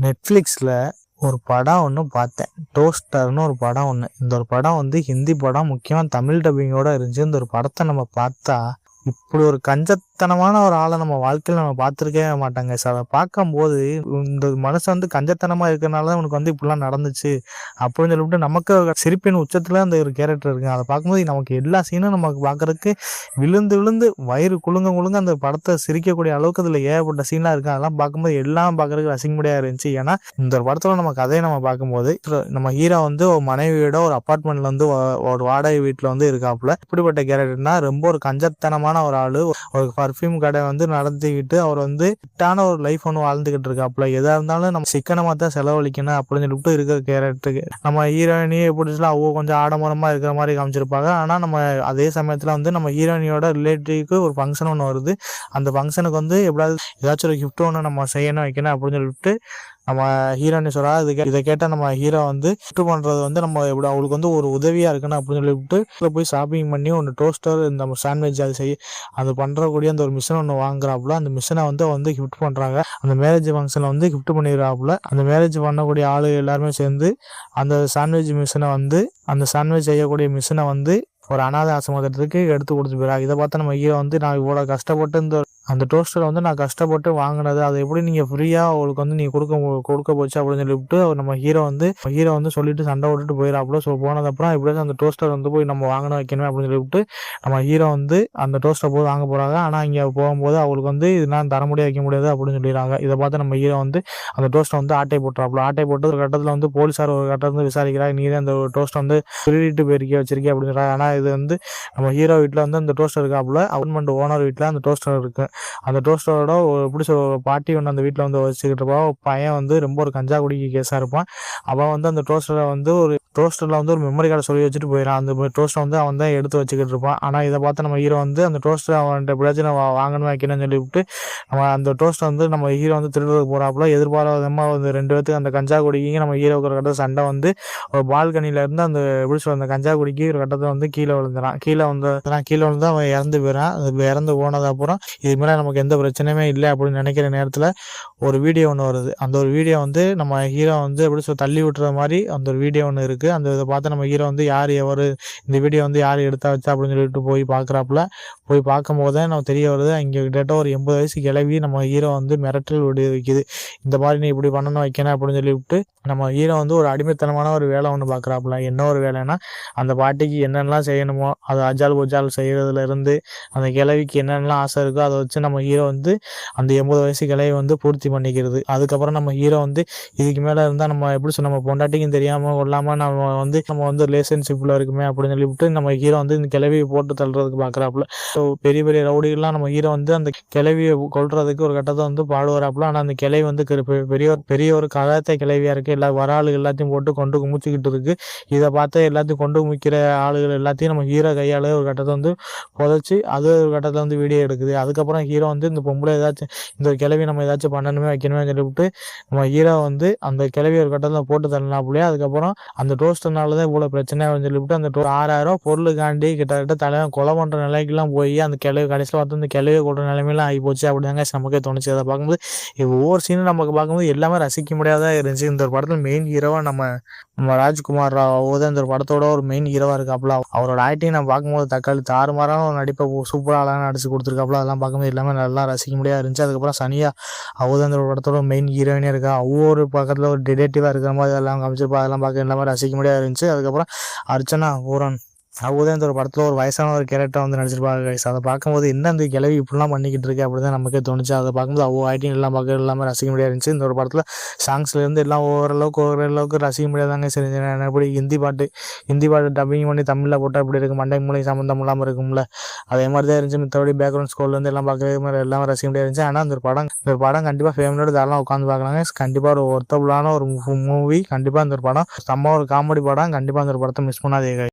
நெட்ஃப்ளிக்ஸில் ஒரு படம் ஒன்று பார்த்தேன். டோஸ்டர்னு ஒரு படம் ஒன்று. இந்த ஒரு படம் வந்து ஹிந்தி படம், முக்கியமாக தமிழ் டப்பிங்கோடு இருந்துச்சு. இந்த ஒரு படத்தை நம்ம பார்த்தா இப்படி ஒரு கஞ்சத்தனமான ஒரு ஆளை நம்ம வாழ்க்கையில் நம்ம பார்த்துருக்கவே மாட்டாங்க. அதை பார்க்கும்போது இந்த மனுஷன் வந்து கஞ்சத்தனமாக இருக்கிறனால தான் உனக்கு வந்து இப்படிலாம் நடந்துச்சு அப்படின்னு சொல்லிவிட்டு நமக்கு சிரிப்பின் உச்சத்தில் அந்த ஒரு கேரக்டர் இருக்குங்க. அதை பார்க்கும்போது நமக்கு எல்லா சீனும் நமக்கு பார்க்குறதுக்கு விழுந்து விழுந்து வயிறு குலுங்க அந்த படத்தை சிரிக்கக்கூடிய அளவுக்கு அதில் ஏகப்பட்ட சீனாக இருக்குது. அதெல்லாம் பார்க்கும்போது எல்லாம் பார்க்குறதுக்கு ரசிக்கும்படியாக இருந்துச்சு. ஏன்னா இந்த ஒரு படத்தில் நம்ம கதையை நம்ம பார்க்கும்போது நம்ம ஹீரோ வந்து ஒரு மனைவியோட ஒரு அப்பார்ட்மெண்ட்டில் வந்து ஒரு வாடகை வீட்டில் வந்து இருக்காப்புல. இப்படிப்பட்ட கேரக்டர்னா ரொம்ப ஒரு கஞ்சத்தனமான ஒரு ஆளு. ஒரு பர்ஃப்யூம் கடை வந்து நடத்திக்கிட்டு அவர் வந்து ஃபிட்டான ஒரு லைஃப் ஒன்று வாழ்ந்துகிட்டு இருக்காப்புல. எதா இருந்தாலும் நம்ம சிக்கனமா தான் செலவழிக்கணும் அப்படின்னு சொல்லிட்டு இருக்கிற கேரக்டருக்கு நம்ம ஹீரோயினி எப்படி அவங்க கொஞ்சம் ஆடம்பரமா இருக்கிற மாதிரி காமிச்சிருப்பாங்க. ஆனா நம்ம அதே சமயத்துல வந்து நம்ம ஹீரோயினியோட ரிலேட்டிவ்க்கு ஒரு ஃபங்க்ஷன் ஒன்று வருது. அந்த ஃபங்க்ஷனுக்கு வந்து எப்படியாவது ஏதாச்சும் ஒரு கிஃப்ட் ஒன்று நம்ம செய்யணும் வைக்கணும் அப்படின்னு சொல்லிட்டு நம்ம ஹீரோயினி சொல்றா. இதை கேட்டால் நம்ம ஹீரோ வந்து கிஃப்ட் பண்ணுறது வந்து நம்ம எப்படி அவளுக்கு வந்து ஒரு உதவியாக இருக்கணும் அப்படின்னு சொல்லிவிட்டு போய் ஷாப்பிங் பண்ணி ஒன்று டோஸ்டர் இந்த சாண்ட்விச் அது பண்ணுறக்கூடிய அந்த ஒரு மிஷின் ஒன்று வாங்குறாப்புல. அந்த மிஷினை வந்து கிஃப்ட் பண்ணுறாங்க. அந்த மேரேஜ் ஃபங்க்ஷனில் வந்து கிஃப்ட் பண்ணிடுறாப்புல. அந்த மேரேஜ் பண்ணக்கூடிய ஆளு எல்லாருமே சேர்ந்து அந்த சாண்ட்விச் மிஷினை வந்து அந்த சாண்ட்விச் செய்யக்கூடிய மிஷினை வந்து ஒரு அனாதை ஆசிரமத்துக்கு எடுத்து கொடுத்து போயிடா. இதை பார்த்தா நம்ம ஹீரோ வந்து நான் இவ்வளோ கஷ்டப்பட்டு அந்த டோஸ்டரை வந்து நான் கஷ்டப்பட்டு வாங்கினது, அதை எப்படி நீங்கள் ஃப்ரீயாக அவளுக்கு வந்து நீங்கள் கொடுக்க போச்சு அப்படின்னு சொல்லிவிட்டு நம்ம ஹீரோ வந்து சொல்லிட்டு சண்டை விட்டுட்டு போயிடாப்புல. ஸோ போனதுக்கப்புறம் எப்படியாச்சும் அந்த டோஸ்டர் வந்து போய் நம்ம வாங்கணும் வைக்கணும் அப்படின்னு சொல்லிவிட்டு நம்ம ஹீரோ வந்து அந்த டோஸ்டரை போய் வாங்க போகிறாங்க. ஆனால் இங்கே போகும்போது அவளுக்கு வந்து இதெல்லாம் தர முடியாது வைக்க முடியாது அப்படின்னு சொல்லிடுறாங்க. இதை பார்த்து நம்ம ஹீரோ வந்து அந்த டோஸ்ட்டை வந்து ஆட்டை போட்டுறாப்புல. ஆட்டை போட்டு ஒரு கட்டத்தில் வந்து போலீஸார் ஒரு கட்டத்தில் விசாரிக்கிறாங்க. நீ தான் அந்த டோஸ்ட்டை வந்து திருடிட்டு போயிருக்கே வச்சிருக்கே அப்படின்னு சொல்கிறாங்க. ஆனால் இது வந்து நம்ம ஹீரோ வீட்டில் வந்து அந்த டோஸ்டர் இருக்காப்புல. அப்பார்ட்மெண்ட் ஓனர் வீட்டில் அந்த டோஸ்டர் இருக்கு. அந்த டோஸ்டரோட எப்படி பாட்டி ஒன்று அந்த வீட்டில் வந்து வச்சுக்கிட்டு இருப்பா. பையன் வந்து ரொம்ப ஒரு கஞ்சா குடிக்க கேஸாக இருப்பான். அவன் வந்து அந்த டோஸ்டரை வந்து ஒரு டோஸ்டரில் வந்து ஒரு மெமரி கார்டை சொல்லி வச்சுட்டு போயிடான். அந்த டோஸ்டரை வந்து அவன் தான் எடுத்து வச்சுக்கிட்டு இருப்பான். ஆனால் இதை பார்த்து நம்ம ஹீரோ வந்து அந்த டோஸ்டரை அவன்கிட்ட எப்படியாச்சும் நம்ம வாங்கணும் வைக்கணும்னு சொல்லிவிட்டு நம்ம அந்த டோஸ்டரை வந்து நம்ம ஹீரோ வந்து திருடுறதுக்கு போகிறாப்புல. எதிர்பாராதமாக வந்து 2 பேத்துக்கு அந்த கஞ்சா குடிக்கிங்க நம்ம ஹீரோக்கு ஒரு கட்டத்தில் சண்டை வந்து ஒரு பால்கனியிலேருந்து அந்த எப்படி சொல்ல அந்த கஞ்சா குடிக்கி ஒரு கட்டத்தில் வந்து கீழே விழுந்துறான். கீழே வந்து அவன் இறந்து போயிடான். இறந்து போனது அப்புறம் இது மேலே நமக்கு எந்த பிரச்சனையுமே இல்லை அப்படின்னு நினைக்கிற நேரத்தில் ஒரு வீடியோ ஒன்று வருது. அந்த ஒரு வீடியோ வந்து நம்ம ஹீரோ வந்து எப்படி தள்ளி விட்டுற மாதிரி அந்த ஒரு வீடியோ ஒன்று இருக்குது. அந்த இதை பார்த்து நம்ம ஹீரோ வந்து இந்த வீடியோ வந்து யார் எடுத்தா வச்சா அப்படின்னு சொல்லிட்டு போய் பார்க்குறாப்புல. போய் பார்க்கும்போது தான் நம்ம தெரிய வருது இங்கே கிட்ட ஒரு 80 வயசு கிளவி நம்ம ஹீரோ வந்து மிரட்டல் விடு வைக்குது. இந்த மாதிரி நீ இப்படி பண்ணணும் வைக்கணும் அப்படின்னு சொல்லிவிட்டு நம்ம ஹீரோ வந்து ஒரு அடிமைத்தனமான ஒரு வேலை ஒன்று பார்க்குறாப்புல. என்ன ஒரு வேலைன்னா அந்த பாட்டிக்கு என்னென்னலாம் செய்யணுமோ அது அஜால் பொஜால் செய்கிறதுல இருந்து அந்த கிளவிக்கு என்னென்னலாம் ஆசை இருக்கோ அதை வச்சு நம்ம ஹீரோ வந்து அந்த 80 வயசு கிளையை வந்து பூர்த்தி பண்ணிக்கிறது. அதுக்கப்புறம் நம்ம ஹீரோ வந்து இதுக்கு மேலே இருந்தால் நம்ம எப்படி நம்ம பொண்டாட்டிக்கும் தெரியாமல் கொள்ளாமல் நம்ம வந்து ரிலேஷன்ஷிப்பில் இருக்குமே அப்படின்னு சொல்லிவிட்டு நம்ம ஹீரோ வந்து இந்த கிளவியை போட்டு தள்ளுறதுக்கு பார்க்குறாப்புல. ஸோ பெரிய பெரிய ரவுடிகள்லாம் நம்ம ஹீரோ வந்து அந்த கிளவியை கொள்றதுக்கு ஒரு கட்டத்தை வந்து பாடுவாராப்புல. ஆனால் அந்த கிளவி வந்து பெரிய ஒரு கதாத்தை கிளவியாக இருக்குது. எல்லா வர ஆளுகள் எல்லாத்தையும் போட்டு கொண்டு குமிச்சிக்கிட்டு இருக்கு. இதை பார்த்து எல்லாத்தையும் கொண்டு குமிக்கிற ஆளுகள் எல்லாத்தையும் நம்ம ஹீரோ கையால் ஒரு கட்டத்தை வந்து புதைச்சி அது ஒரு கட்டத்தில் வந்து வீடியோ எடுக்குது. அதுக்கப்புறம் ஹீரோ வந்து இந்த பொம்பளை ஏதாச்சும் இந்த கிளவி நம்ம ஏதாச்சும் பண்ணணுமே வைக்கணுமே சொல்லிவிட்டு நம்ம ஹீரோ வந்து அந்த கிளவி ஒரு கட்டத்தில் போட்டு தள்ளினாப்புலையே. அதுக்கப்புறம் அந்த டோஸ்டர்னால தான் இவ்வளோ பிரச்சனையாக சொல்லிவிட்டு அந்த 6000 பொருளுக்காண்டி கிட்டத்தட்ட தலைவன் கொலை பண்ணுற நிலைக்கெல்லாம் போய் அந்த கிளவி கடைசியில் பார்த்து அந்த கிளவியை கொள்ற நிலைமையெல்லாம் ஆகி போச்சு அப்படிதாங்க நமக்கே தோணுச்சு. அதை பார்க்கும்போது ஒவ்வொரு சீனும் நமக்கு பார்க்கும்போது எல்லாமே ரசிக்க முடியாதான் இருந்துச்சு. இந்த ஒரு படத்தில் மெயின் ஹீரோவாக நம்ம ராஜ்குமார் ராவ் தான் இந்த ஒரு படத்தோட ஒரு மெயின் ஹீரோவாக இருக்காப்புல. அவரோட ஆக்டிங் நம்ம பார்க்கும்போது தக்காளி தாறுமாறான ஒரு நடிப்பை சூப்பராக அழகாக நடிச்சு கொடுத்துருக்காப்புல. அதெல்லாம் பார்க்கும்போது எல்லாமே நல்லா ரசிக்க முடியாது இருந்துச்சு. அதுக்கப்புறம் சனியா தான் இந்த படத்தோட மெயின் ஹீரோயினே இருக்கா. ஒவ்வொரு பக்கத்தில் ஒரு டிடெக்டிவாக இருக்கிற மாதிரி அதெல்லாம் காமிச்சிருப்பா. அதெல்லாம் பார்க்க எல்லாமே ரசிக்க முடியாது இருந்துச்சு. அதுக்கப்புறம் அர்ச்சனா பூரன் தான் இந்த ஒரு படத்தில் ஒரு வயசான ஒரு கேரக்டர் வந்து நடிச்சிருப்பாங்க. அதை பார்க்கும்போது என்ன இந்த கிளவி இப்படிலாம் பண்ணிக்கிட்டு இருக்கு அப்படி தான் நமக்கே தோணுச்சு. அதை பார்க்கும்போது ஆக்டிங் எல்லாம் பார்க்க எல்லாமே ரசிக்க முடியாது இருந்துச்சு. இந்த ஒரு படத்தில் சாங்ஸ்லேருந்து எல்லாம் ஓரளவுக்கு ரசிக்க முடியாதாங்க. சரி எப்படி ஹிந்தி பாட்டு டப்பிங் பண்ணி தமிழில் போட்டால் இப்படி இருக்குது மண்டை மூளை சம்மந்தம் இல்லாமல் இருக்கும்ல அதே மாதிரி தான் இருந்துச்சு. மித்தபடி பேக்ரவுண்ட் ஸ்கோர்லேருந்து எல்லாம் பார்க்கவே மாதிரி எல்லாமே ரசிக்க முடியாது இருந்துச்சு. ஆனால் இந்த படம் கண்டிப்பாக ஃபேமிலியோட தாராளமாக உட்காந்து பார்க்கலாங்க. கண்டிப்பாக ஒரு ஒர்த்தபுளான ஒரு மூவி. கண்டிப்பாக இந்த ஒரு படம் செம்ம ஒரு காமெடி படம். கண்டிப்பாக அந்த ஒரு படத்தை மிஸ் பண்ணாதீங்க.